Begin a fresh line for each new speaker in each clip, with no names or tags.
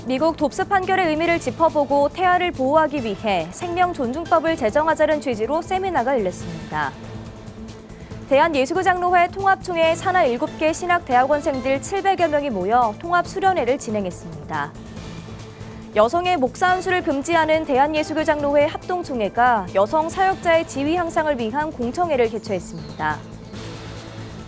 미국 돕스 판결의 의미를 짚어보고 태아를 보호하기 위해 생명존중법을 제정하자는 취지로 세미나가 열렸습니다. 대한예수교장로회 통합총회 산하 7개 신학대학원생들 700여 명이 모여 통합수련회를 진행했습니다. 여성의 목사안수를 금지하는 대한예수교장로회 합동총회가 여성 사역자의 지위 향상을 위한 공청회를 개최했습니다.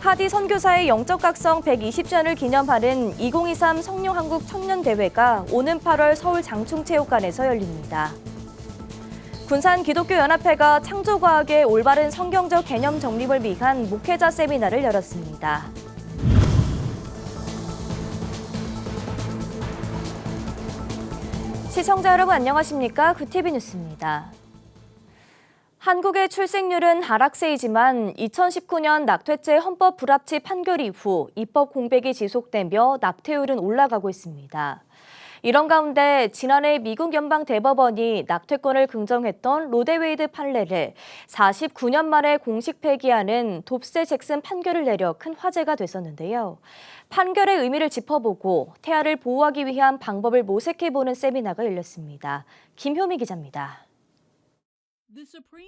하디 선교사의 영적 각성 120주년을 기념하는 2023 성령한국 청년대회가 오는 8월 서울 장충체육관에서 열립니다. 군산기독교연합회가 창조과학의 올바른 성경적 개념 정립을 위한 목회자 세미나를 열었습니다. 시청자 여러분 안녕하십니까? 구TV 뉴스입니다. 한국의 출생률은 하락세이지만 2019년 낙태죄 헌법 불합치 판결 이후 입법 공백이 지속되며 낙태율은 올라가고 있습니다. 이런 가운데 지난해 미국 연방 대법원이 낙태권을 긍정했던 로데웨이드 판례를 49년 만에 공식 폐기하는 돕스 잭슨 판결을 내려 큰 화제가 됐었는데요. 판결의 의미를 짚어보고 태아를 보호하기 위한 방법을 모색해보는 세미나가 열렸습니다. 김효미 기자입니다.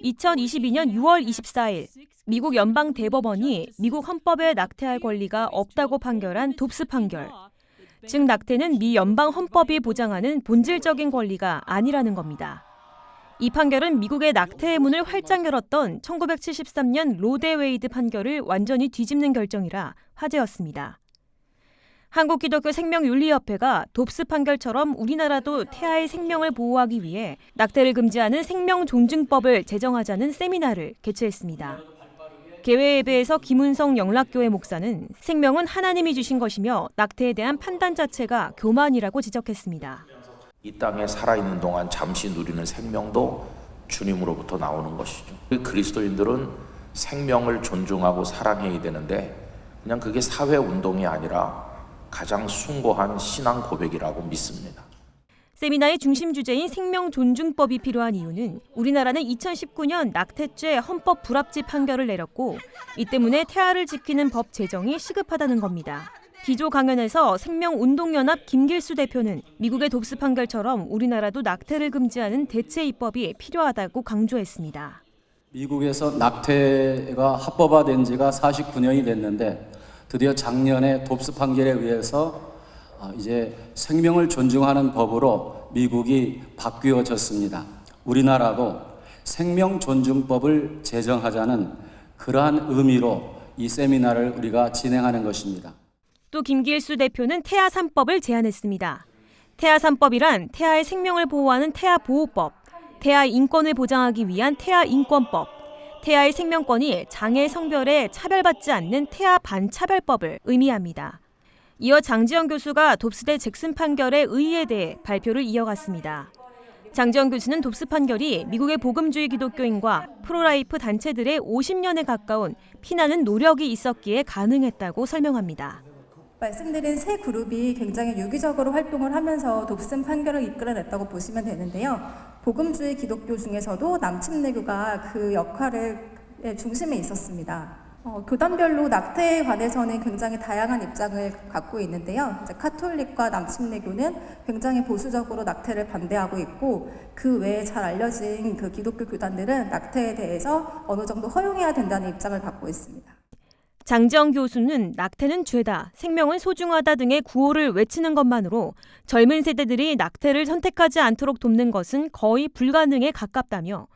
2022년 6월 24일 미국 연방 대법원이 미국 헌법에 낙태할 권리가 없다고 판결한 돕스 판결. 즉 낙태는 미 연방 헌법이 보장하는 본질적인 권리가 아니라는 겁니다. 이 판결은 미국의 낙태의 문을 활짝 열었던 1973년 로데웨이드 판결을 완전히 뒤집는 결정이라 화제였습니다. 한국기독교생명윤리협회가 돕스 판결처럼 우리나라도 태아의 생명을 보호하기 위해 낙태를 금지하는 생명존중법을 제정하자는 세미나를 개최했습니다. 개회 예배에서 김은성 영락교회 목사는 생명은 하나님이 주신 것이며 낙태에 대한 판단 자체가 교만이라고 지적했습니다.
이 땅에 살아있는 동안 잠시 누리는 생명도 주님으로부터 나오는 것이죠. 그리스도인들은 생명을 존중하고 사랑해야 되는데 그냥 그게 사회운동이 아니라 가장 숭고한 신앙 고백이라고 믿습니다.
세미나의 중심 주제인 생명존중법이 필요한 이유는 우리나라는 2019년 낙태죄 헌법 불합치 판결을 내렸고 이 때문에 태아를 지키는 법 제정이 시급하다는 겁니다. 기조 강연에서 생명운동연합 김길수 대표는 미국의 돕스 판결처럼 우리나라도 낙태를 금지하는 대체 입법이 필요하다고 강조했습니다.
미국에서 낙태가 합법화된 지가 49년이 됐는데 드디어 작년에 돕스 판결에 의해서 이제 생명을 존중하는 법으로 미국이 바뀌어졌습니다. 우리나라도 생명존중법을 제정하자는 그러한 의미로 이 세미나를 우리가 진행하는 것입니다.
또 김길수 대표는 태아 3법을 제안했습니다. 태아 3법이란 태아의 생명을 보호하는 태아보호법, 태아 인권을 보장하기 위한 태아인권법, 태아의 생명권이 장애 성별에 차별받지 않는 태아 반차별법을 의미합니다. 이어 장지영 교수가 돕스대 잭슨 판결의 의의에 대해 발표를 이어갔습니다. 장지영 교수는 돕스 판결이 미국의 복음주의 기독교인과 프로라이프 단체들의 50년에 가까운 피나는 노력이 있었기에 가능했다고 설명합니다.
말씀드린 세 그룹이 굉장히 유기적으로 활동을 하면서 돕슨 판결을 이끌어냈다고 보시면 되는데요. 복음주의 기독교 중에서도 남침내교가 그 역할의 중심에 있었습니다. 교단별로 낙태에 관해서는 굉장히 다양한 입장을 갖고 있는데요. 이제 카톨릭과 남침내교는 굉장히 보수적으로 낙태를 반대하고 있고 그 외에 잘 알려진 그 기독교 교단들은 낙태에 대해서 어느 정도 허용해야 된다는 입장을 갖고 있습니다.
장지영 교수는 낙태는 죄다, 생명은 소중하다 등의 구호를 외치는 것만으로 젊은 세대들이 낙태를 선택하지 않도록 돕는 것은 거의 불가능에 가깝다며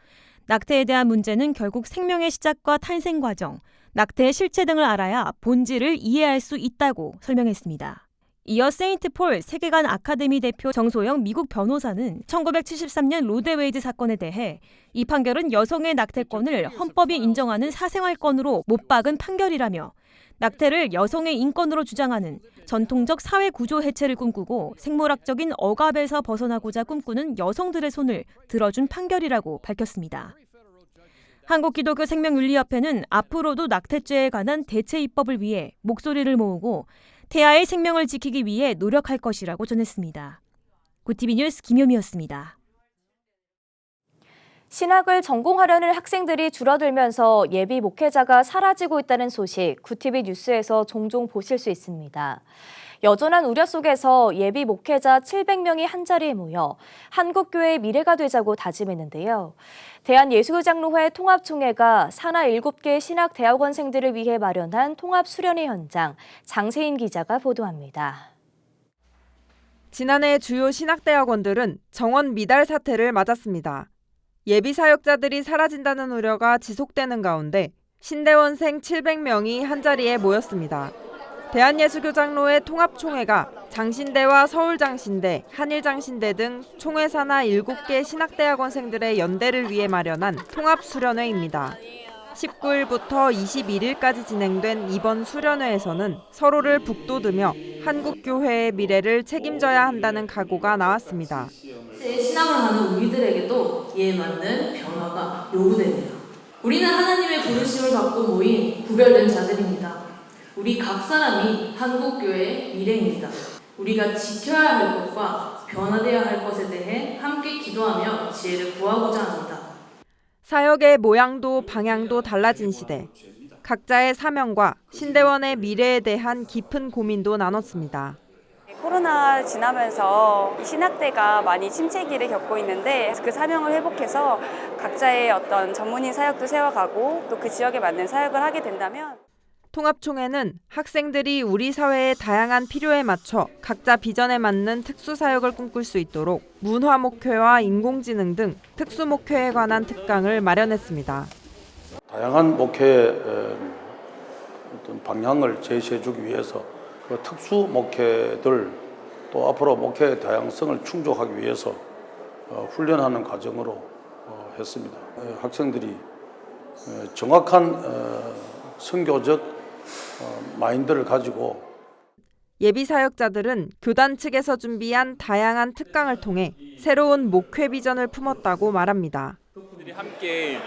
낙태에 대한 문제는 결국 생명의 시작과 탄생 과정, 낙태의 실체 등을 알아야 본질을 이해할 수 있다고 설명했습니다. 이어 세인트폴 세계관 아카데미 대표 정소영 미국 변호사는 1973년 로데웨이드 사건에 대해 이 판결은 여성의 낙태권을 헌법이 인정하는 사생활권으로 못 박은 판결이라며 낙태를 여성의 인권으로 주장하는 전통적 사회 구조 해체를 꿈꾸고 생물학적인 억압에서 벗어나고자 꿈꾸는 여성들의 손을 들어준 판결이라고 밝혔습니다. 한국기독교생명윤리협회는 앞으로도 낙태죄에 관한 대체 입법을 위해 목소리를 모으고 태아의 생명을 지키기 위해 노력할 것이라고 전했습니다. 구TV 뉴스 김효미였습니다.
신학을 전공하려는 학생들이 줄어들면서 예비 목회자가 사라지고 있다는 소식 구TV 뉴스에서 종종 보실 수 있습니다. 여전한 우려 속에서 예비 목회자 700명이 한자리에 모여 한국교회의 미래가 되자고 다짐했는데요. 대한예수장로회 통합총회가 산하 7개 신학대학원생들을 위해 마련한 통합수련회 현장, 장세인 기자가 보도합니다.
지난해 주요 신학대학원들은 정원 미달 사태를 맞았습니다. 예비 사역자들이 사라진다는 우려가 지속되는 가운데 신대원생 700명이 한자리에 모였습니다. 대한예수교장로회 통합총회가 장신대와 서울장신대, 한일장신대 등 총회 산하 7개 신학대학원생들의 연대를 위해 마련한 통합수련회입니다. 19일부터 21일까지 진행된 이번 수련회에서는 서로를 북돋으며 한국교회의 미래를 책임져야 한다는 각오가 나왔습니다.
신앙을 하는 우리들에게도 이에 맞는 변화가 요구됩니다. 우리는 하나님의 부르심을 받고 모인 구별된 자들입니다. 우리 각 사람이 한국교회의 미래입니다. 우리가 지켜야 할 것과 변화되어야 할 것에 대해 함께 기도하며 지혜를 구하고자 합니다.
사역의 모양도 방향도 달라진 시대. 각자의 사명과 신대원의 미래에 대한 깊은 고민도 나눴습니다.
코로나 지나면서 신학대가 많이 침체기를 겪고 있는데 그 사명을 회복해서 각자의 어떤 전문인 사역도 세워가고 또 그 지역에 맞는 사역을 하게 된다면
통합총회는 학생들이 우리 사회의 다양한 필요에 맞춰 각자 비전에 맞는 특수사역을 꿈꿀 수 있도록 문화목회와 인공지능 등 특수목회에 관한 특강을 마련했습니다.
다양한 목회의 어떤 방향을 제시해주기 위해서 그 특수목회들 또 앞으로 목회의 다양성을 충족하기 위해서 훈련하는 과정으로 했습니다. 학생들이 정확한 선교적 마인드를 가지고
예비 사역자들은 교단 측에서 준비한 다양한 특강을 통해 새로운 목회 비전을 품었다고 말합니다.
함께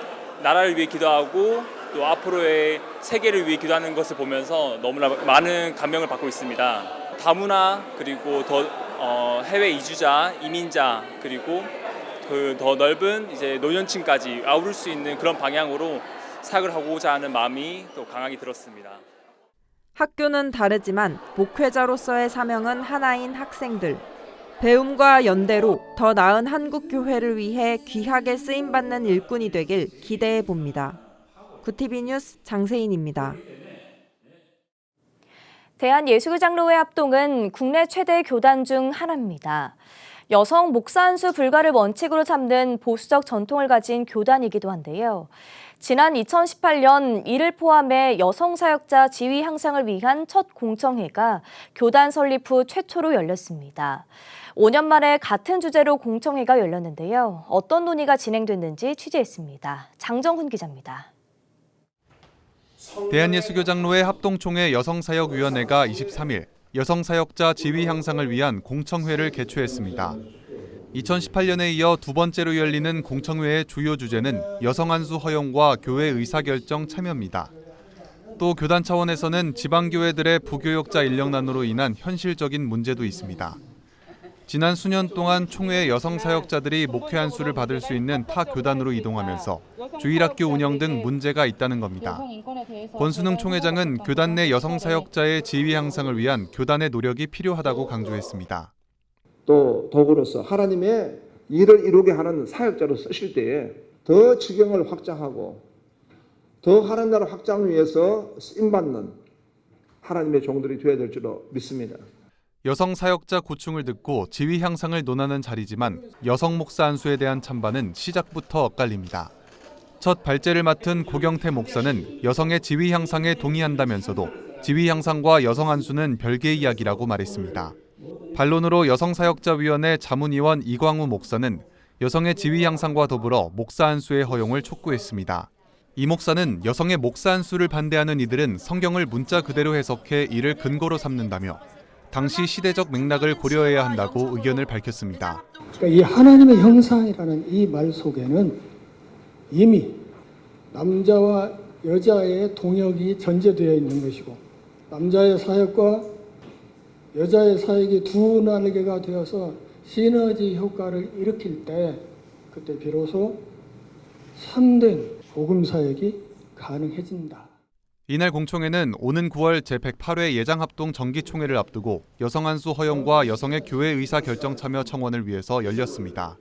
나라를 위해 기도하고 또 앞으로의 세계를 위해 기도하는 것을 보면서 너무나 많은 감명을 받고 있습니다. 다문화 그리고 더 해외 이주자, 이민자 그리고 그 더 넓은 이제 노년층까지 아우를 수 있는 그런 방향으로 사역을 하고자 하는 마음이 또 강하게 들었습니다.
학교는 다르지만 목회자로서의 사명은 하나인 학생들. 배움과 연대로 더 나은 한국교회를 위해 귀하게 쓰임받는 일꾼이 되길 기대해 봅니다. 구티비 뉴스 장세인입니다.
대한예수장로회 합동은 국내 최대 교단 중 하나입니다. 여성 목사 한 수 불가를 원칙으로 삼는 보수적 전통을 가진 교단이기도 한데요. 지난 2018년 이를 포함해 여성 사역자 지위 향상을 위한 첫 공청회가 교단 설립 후 최초로 열렸습니다. 5년 만에 같은 주제로 공청회가 열렸는데요. 어떤 논의가 진행됐는지 취재했습니다. 장정훈 기자입니다.
대한예수교장로회 합동총회 여성사역위원회가 23일 여성사역자 지위 향상을 위한 공청회를 개최했습니다. 2018년에 이어 두 번째로 열리는 공청회의 주요 주제는 여성 안수 허용과 교회 의사결정 참여입니다. 또 교단 차원에서는 지방교회들의 부교역자 인력난으로 인한 현실적인 문제도 있습니다. 지난 수년 동안 총회 여성 사역자들이 목회 안수를 받을 수 있는 타 교단으로 이동하면서 주일학교 운영 등 문제가 있다는 겁니다. 권순흥 총회장은 교단 내 여성 사역자의 지위 향상을 위한 교단의 노력이 필요하다고 강조했습니다.
또 도구로서 하나님의 일을 이루게 하는 사역자로 쓰실 때에 더 지경을 확장하고 더 하나님 나라 확장을 위해서 쓰임받는 하나님의 종들이 되어야 될 줄로 믿습니다.
여성 사역자 고충을 듣고 지위 향상을 논하는 자리지만 여성 목사 안수에 대한 찬반은 시작부터 엇갈립니다. 첫 발제를 맡은 고경태 목사는 여성의 지위 향상에 동의한다면서도 지위 향상과 여성 안수는 별개의 이야기라고 말했습니다. 반론으로 여성사역자위원회 자문위원 이광우 목사는 여성의 지위 향상과 더불어 목사 안수의 허용을 촉구했습니다. 이 목사는 여성의 목사 안수를 반대하는 이들은 성경을 문자 그대로 해석해 이를 근거로 삼는다며 당시 시대적 맥락을 고려해야 한다고 의견을 밝혔습니다.
그러니까 이 하나님의 형상이라는 이 말 속에는 이미 남자와 여자의 동역이 전제되어 있는 것이고 남자의 사역과 여자의 사역이 두 날개가 되어서 시너지 효과를 일으킬 때 그때 비로소 참된 복음 사역이 가능해진다.
이날 공청회는 오는 9월 제108회 예장합동 정기총회를 앞두고 여성 안수 허용과 여성의 교회 의사 결정 참여 청원을 위해서 열렸습니다.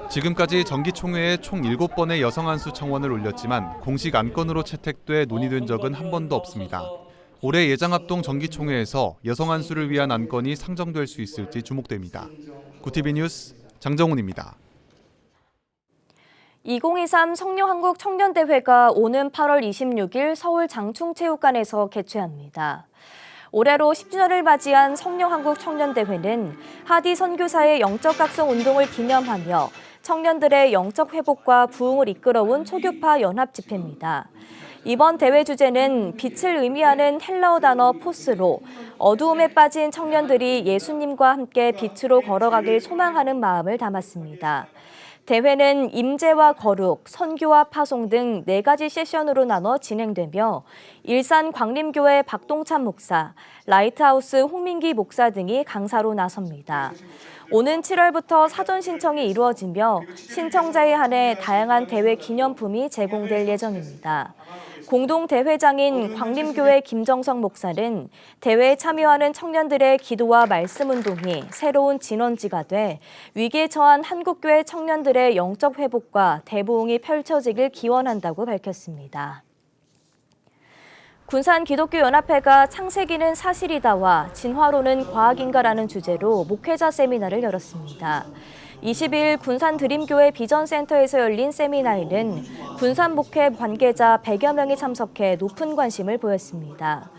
지금까지 정기총회에 총 7번의 여성 안수 청원을 올렸지만 공식 안건으로 채택돼 논의된 적은 한 번도 없습니다. 올해 예장합동 정기총회에서 여성 안수를 위한 안건이 상정될 수 있을지 주목됩니다. 구티비 뉴스 장정훈입니다.
2023 성녀한국 청년대회가 오는 8월 26일 서울 장충체육관에서 개최합니다. 올해로 10주년을 맞이한 성녀한국 청년대회는 하디 선교사의 영적 각성 운동을 기념하며 청년들의 영적 회복과 부흥을 이끌어온 초교파 연합 집회입니다. 이번 대회 주제는 빛을 의미하는 헬라어 단어 포스로 어두움에 빠진 청년들이 예수님과 함께 빛으로 걸어가길 소망하는 마음을 담았습니다. 대회는 임재와 거룩, 선교와 파송 등 4가지 세션으로 나눠 진행되며 일산 광림교회 박동찬 목사, 라이트하우스 홍민기 목사 등이 강사로 나섭니다. 오는 7월부터 사전 신청이 이루어지며 신청자에 한해 다양한 대회 기념품이 제공될 예정입니다. 공동대회장인 광림교회 김정석 목사는 대회에 참여하는 청년들의 기도와 말씀 운동이 새로운 진원지가 돼 위기에 처한 한국교회 청년들의 영적 회복과 대부흥이 펼쳐지길 기원한다고 밝혔습니다. 군산기독교연합회가 창세기는 사실이다와 진화론은 과학인가라는 주제로 목회자 세미나를 열었습니다. 22일 군산드림교회 비전센터에서 열린 세미나에는 군산 목회 관계자 100여 명이 참석해 높은 관심을 보였습니다.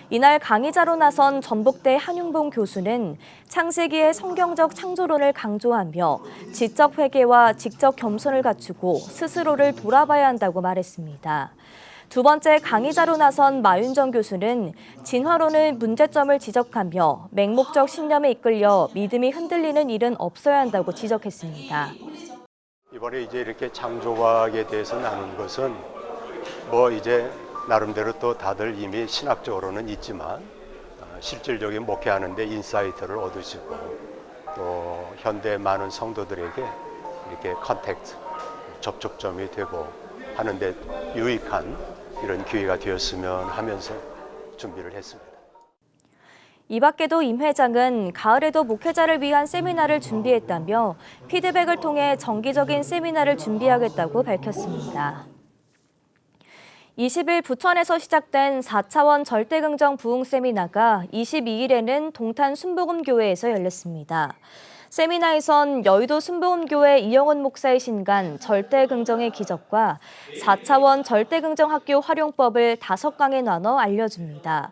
이날 강의자로 나선 전북대 한윤봉 교수는 창세기의 성경적 창조론을 강조하며 지적 회개와 지적 겸손을 갖추고 스스로를 돌아봐야 한다고 말했습니다. 두 번째 강의자로 나선 마윤정 교수는 진화론의 문제점을 지적하며 맹목적 신념에 이끌려 믿음이 흔들리는 일은 없어야 한다고 지적했습니다.
이번에 이제 이렇게 창조과학에 대해서 나눈 것은 이제 나름대로 또 다들 이미 신학적으로는 있지만 실질적인 목회하는데 인사이트를 얻으시고 또 현대 많은 성도들에게 이렇게 컨택트, 접촉점이 되고 하는데 유익한 이런 기회가 되었으면 하면서 준비를 했습니다.
이 밖에도 임 회장은 가을에도 목회자를 위한 세미나를 준비했다며 피드백을 통해 정기적인 세미나를 준비하겠다고 밝혔습니다. 20일 부천에서 시작된 4차원 절대긍정 부흥 세미나가 22일에는 동탄 순복음교회에서 열렸습니다. 세미나에선 여의도 순복음교회 이영훈 목사의 신간 절대긍정의 기적과 4차원 절대긍정학교 활용법을 5강에 나눠 알려줍니다.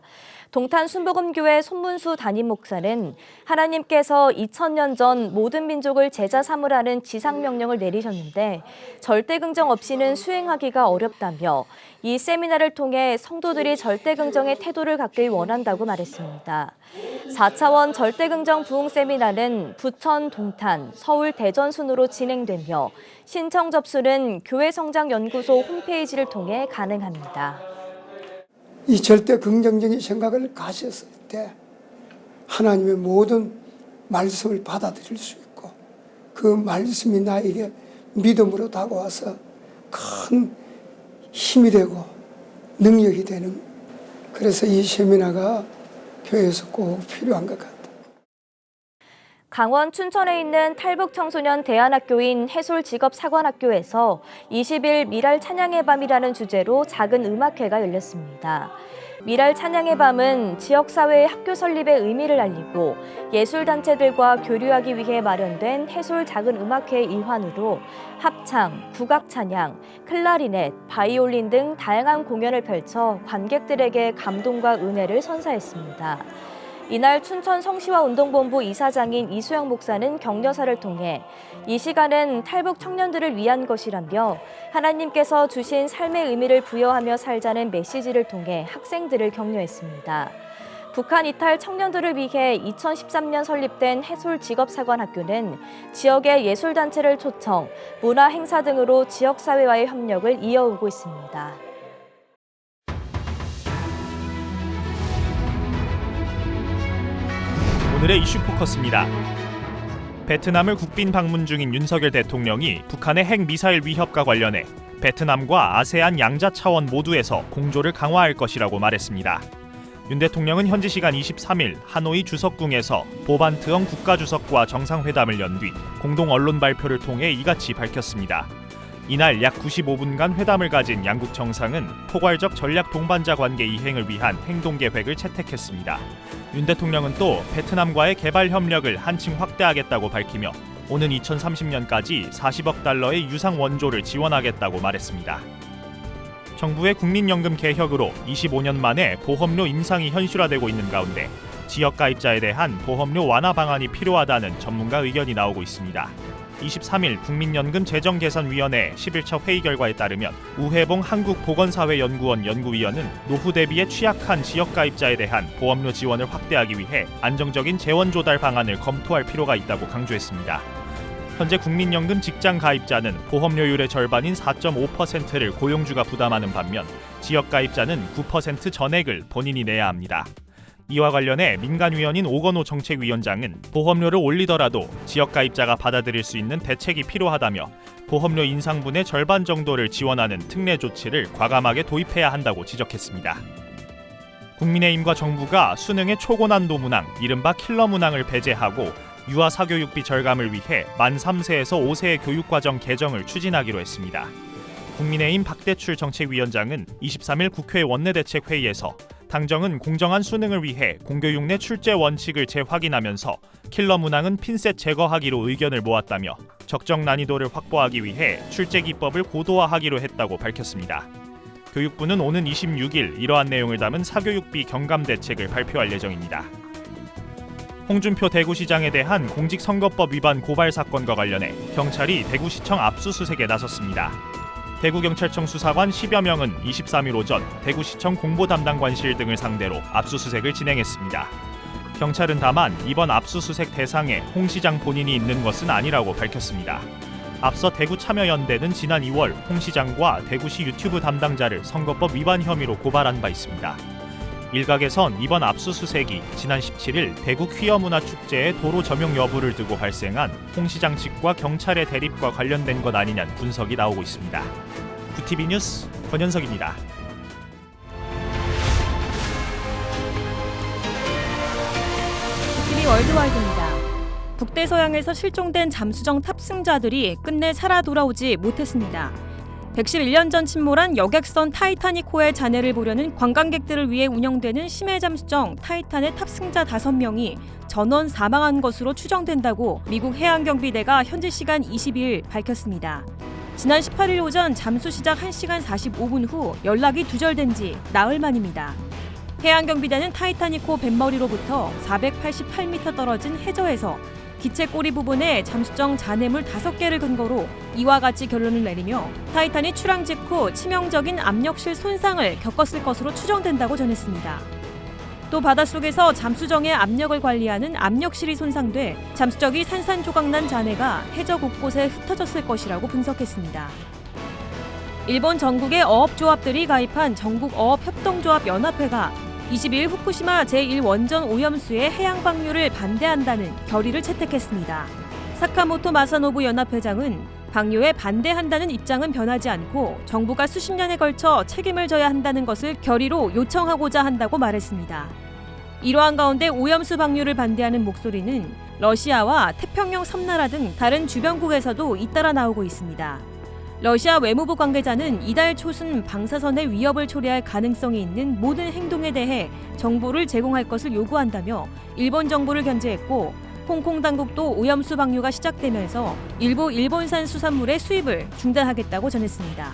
동탄 순복음교회 손문수 담임 목사는 하나님께서 2000년 전 모든 민족을 제자 삼으라는 지상명령을 내리셨는데 절대긍정 없이는 수행하기가 어렵다며 이 세미나를 통해 성도들이 절대긍정의 태도를 갖길 원한다고 말했습니다. 4차원 절대긍정 부흥 세미나는 부천, 동탄, 서울, 대전 순으로 진행되며 신청 접수는 교회성장연구소 홈페이지를 통해 가능합니다.
이 절대 긍정적인 생각을 가졌을 때 하나님의 모든 말씀을 받아들일 수 있고 그 말씀이 나에게 믿음으로 다가와서 큰 힘이 되고 능력이 되는, 그래서 이 세미나가 교회에서 꼭 필요한 것 같아요.
강원 춘천에 있는 탈북 청소년 대안학교인 해솔직업사관학교에서 20일 미랄 찬양의 밤이라는 주제로 작은 음악회가 열렸습니다. 미랄 찬양의 밤은 지역사회의 학교 설립의 의미를 알리고 예술단체들과 교류하기 위해 마련된 해솔 작은 음악회의 일환으로 합창, 국악찬양, 클라리넷, 바이올린 등 다양한 공연을 펼쳐 관객들에게 감동과 은혜를 선사했습니다. 이날 춘천 성시화 운동본부 이사장인 이수영 목사는 격려사를 통해 이 시간은 탈북 청년들을 위한 것이라며 하나님께서 주신 삶의 의미를 부여하며 살자는 메시지를 통해 학생들을 격려했습니다. 북한 이탈 청년들을 위해 2013년 설립된 해솔직업사관학교는 지역의 예술단체를 초청, 문화 행사 등으로 지역사회와의 협력을 이어오고 있습니다.
오늘의 이슈 포커스입니다. 베트남을 국빈 방문 중인 윤석열 대통령이 북한의 핵미사일 위협과 관련해 베트남과 아세안 양자 차원 모두에서 공조를 강화할 것이라고 말했습니다. 윤 대통령은 현지 시간 23일 하노이 주석궁에서 보반트엉 국가주석과 정상회담을 연 뒤 공동 언론 발표를 통해 이같이 밝혔습니다. 이날 약 95분간 회담을 가진 양국 정상은 포괄적 전략 동반자 관계 이행을 위한 행동계획을 채택했습니다. 윤 대통령은 또 베트남과의 개발 협력을 한층 확대하겠다고 밝히며 오는 2030년까지 40억 달러의 유상 원조를 지원하겠다고 말했습니다. 정부의 국민연금 개혁으로 25년 만에 보험료 인상이 현실화되고 있는 가운데 지역가입자에 대한 보험료 완화 방안이 필요하다는 전문가 의견이 나오고 있습니다. 23일 국민연금재정개선위원회 11차 회의 결과에 따르면 우회봉 한국보건사회연구원 연구위원은 노후 대비에 취약한 지역가입자에 대한 보험료 지원을 확대하기 위해 안정적인 재원 조달 방안을 검토할 필요가 있다고 강조했습니다. 현재 국민연금 직장 가입자는 보험료율의 절반인 4.5%를 고용주가 부담하는 반면 지역가입자는 9% 전액을 본인이 내야 합니다. 이와 관련해 민간위원인 오건호 정책위원장은 보험료를 올리더라도 지역가입자가 받아들일 수 있는 대책이 필요하다며 보험료 인상분의 절반 정도를 지원하는 특례 조치를 과감하게 도입해야 한다고 지적했습니다. 국민의힘과 정부가 수능의 초고난도 문항, 이른바 킬러 문항을 배제하고 유아 사교육비 절감을 위해 만 3세에서 5세의 교육과정 개정을 추진하기로 했습니다. 국민의힘 박대출 정책위원장은 23일 국회 원내대책회의에서 당정은 공정한 수능을 위해 공교육 내 출제 원칙을 재확인하면서 킬러 문항은 핀셋 제거하기로 의견을 모았다며 적정 난이도를 확보하기 위해 출제 기법을 고도화하기로 했다고 밝혔습니다. 교육부는 오는 26일 이러한 내용을 담은 사교육비 경감 대책을 발표할 예정입니다. 홍준표 대구시장에 대한 공직선거법 위반 고발 사건과 관련해 경찰이 대구시청 압수수색에 나섰습니다. 대구경찰청 수사관 10여 명은 23일 오전 대구시청 공보담당관실 등을 상대로 압수수색을 진행했습니다. 경찰은 다만 이번 압수수색 대상에 홍 시장 본인이 있는 것은 아니라고 밝혔습니다. 앞서 대구참여연대는 지난 2월 홍 시장과 대구시 유튜브 담당자를 선거법 위반 혐의로 고발한 바 있습니다. 일각에선 이번 압수수색이 지난 17일 대구 퀴어문화축제의 도로 점용 여부를 두고 발생한 홍 시장 측과 경찰의 대립과 관련된 것 아니냐는 분석이 나오고 있습니다. QTV 뉴스 권현석입니다.
QTV 월드와이드입니다. 북대서양에서 실종된 잠수정 탑승자들이 끝내 살아 돌아오지 못했습니다. 111년 전 침몰한 여객선 타이타닉호의 잔해를 보려는 관광객들을 위해 운영되는 심해 잠수정 타이탄의 탑승자 5명이 전원 사망한 것으로 추정된다고 미국 해양경비대가 현지 시간 22일 밝혔습니다. 지난 18일 오전 잠수 시작 1시간 45분 후 연락이 두절된 지 나흘 만입니다. 해양경비대는 타이타닉호 뱃머리로부터 488m 떨어진 해저에서 기체 꼬리 부분에 잠수정 잔해물 5개를 근거로 이와 같이 결론을 내리며 타이탄이 출항 직후 치명적인 압력실 손상을 겪었을 것으로 추정된다고 전했습니다. 또 바닷속에서 잠수정의 압력을 관리하는 압력실이 손상돼 잠수정이 산산조각난 잔해가 해저 곳곳에 흩어졌을 것이라고 분석했습니다. 일본 전국의 어업조합들이 가입한 전국어업협동조합연합회가 22일 후쿠시마 제1원전 오염수의 해양 방류를 반대한다는 결의를 채택했습니다. 사카모토 마사노부 연합회장은 방류에 반대한다는 입장은 변하지 않고 정부가 수십 년에 걸쳐 책임을 져야 한다는 것을 결의로 요청하고자 한다고 말했습니다. 이러한 가운데 오염수 방류를 반대하는 목소리는 러시아와 태평양 섬나라 등 다른 주변국에서도 잇따라 나오고 있습니다. 러시아 외무부 관계자는 이달 초순 방사선의 위협을 초래할 가능성이 있는 모든 행동에 대해 정보를 제공할 것을 요구한다며 일본 정부를 견제했고 홍콩 당국도 오염수 방류가 시작되면서 일부 일본산 수산물의 수입을 중단하겠다고 전했습니다.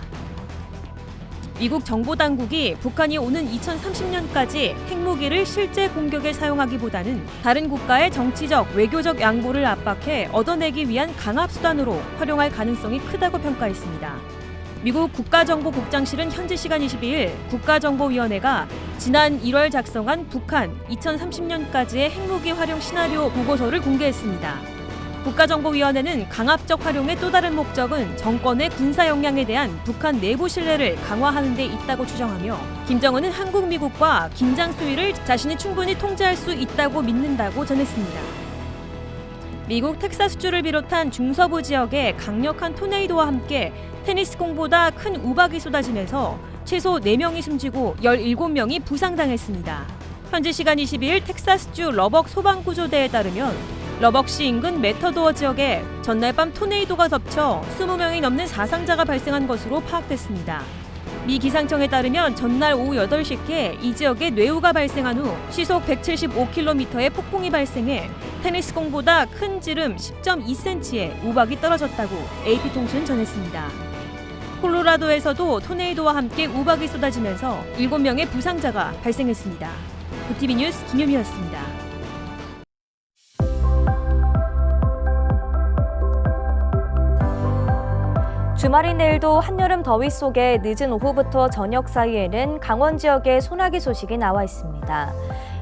미국 정보당국이 북한이 오는 2030년까지 핵무기를 실제 공격에 사용하기보다는 다른 국가의 정치적, 외교적 양보를 압박해 얻어내기 위한 강압수단으로 활용할 가능성이 크다고 평가했습니다. 미국 국가정보국장실은 현지 시간 22일 국가정보위원회가 지난 1월 작성한 북한 2030년까지의 핵무기 활용 시나리오 보고서를 공개했습니다. 국가정보위원회는 강압적 활용의 또 다른 목적은 정권의 군사 역량에 대한 북한 내부 신뢰를 강화하는 데 있다고 추정하며 김정은은 한국, 미국과 긴장 수위를 자신이 충분히 통제할 수 있다고 믿는다고 전했습니다. 미국 텍사스주를 비롯한 중서부 지역에 강력한 토네이도와 함께 테니스 공보다 큰 우박이 쏟아지면서 최소 4명이 숨지고 17명이 부상당했습니다. 현지 시간 22일 텍사스주 러벅 소방구조대에 따르면 러벅시 인근 메터도어 지역에 전날 밤 토네이도가 덮쳐 20명이 넘는 사상자가 발생한 것으로 파악됐습니다. 미 기상청에 따르면 전날 오후 8시께 이 지역에 뇌우가 발생한 후 시속 175km의 폭풍이 발생해 테니스 공보다 큰 지름 10.2cm의 우박이 떨어졌다고 AP통신 전했습니다. 콜로라도에서도 토네이도와 함께 우박이 쏟아지면서 7명의 부상자가 발생했습니다. 구티비 뉴스 김유미였습니다.
주말인 내일도 한여름 더위 속에 늦은 오후부터 저녁 사이에는 강원 지역에 소나기 소식이 나와 있습니다.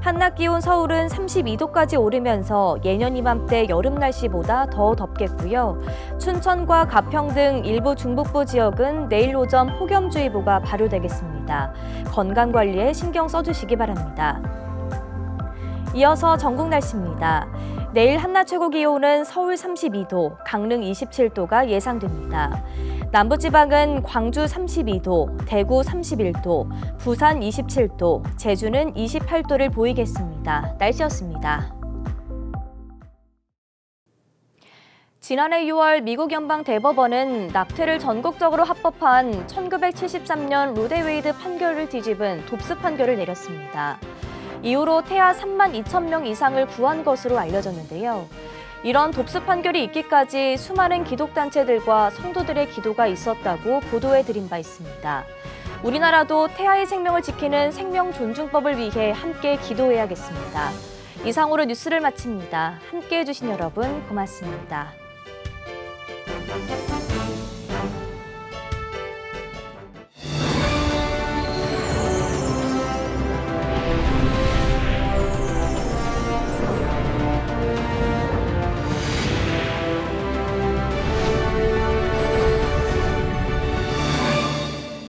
한낮 기온 서울은 32도까지 오르면서 예년 이맘때 여름 날씨보다 더 덥겠고요. 춘천과 가평 등 일부 중북부 지역은 내일 오전 폭염주의보가 발효되겠습니다. 건강관리에 신경 써주시기 바랍니다. 이어서 전국 날씨입니다. 내일 한낮 최고 기온은 서울 32도, 강릉 27도가 예상됩니다. 남부지방은 광주 32도, 대구 31도, 부산 27도, 제주는 28도를 보이겠습니다. 날씨였습니다. 지난해 6월 미국 연방 대법원은 낙태를 전국적으로 합법한 1973년 로데웨이드 판결을 뒤집은 돕스 판결을 내렸습니다. 이후로 태아 3만 2천 명 이상을 구한 것으로 알려졌는데요. 이런 돕스 판결이 있기까지 수많은 기독단체들과 성도들의 기도가 있었다고 보도해드린 바 있습니다. 우리나라도 태아의 생명을 지키는 생명존중법을 위해 함께 기도해야겠습니다. 이상으로 뉴스를 마칩니다. 함께해 주신 여러분 고맙습니다.